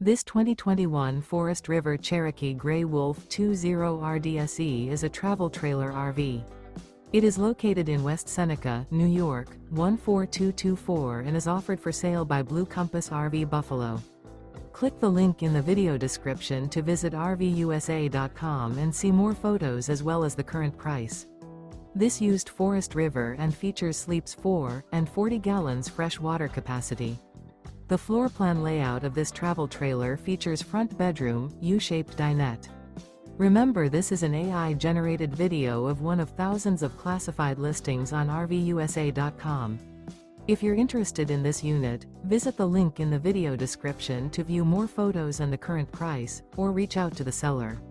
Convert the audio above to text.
This 2021 Forest River Cherokee Grey Wolf 20 RDSE is a travel trailer RV. It is located in West Seneca, New York, 14224 and is offered for sale by Blue Compass RV Buffalo. Click the link in the video description to visit RVUSA.com and see more photos as well as the current price. This used Forest River and features sleeps 4 and 40 gallons fresh water capacity. The floor plan layout of this travel trailer features front bedroom, U-shaped dinette. Remember, this is an AI-generated video of one of thousands of classified listings on RVUSA.com. If you're interested in this unit, visit the link in the video description to view more photos and the current price, or reach out to the seller.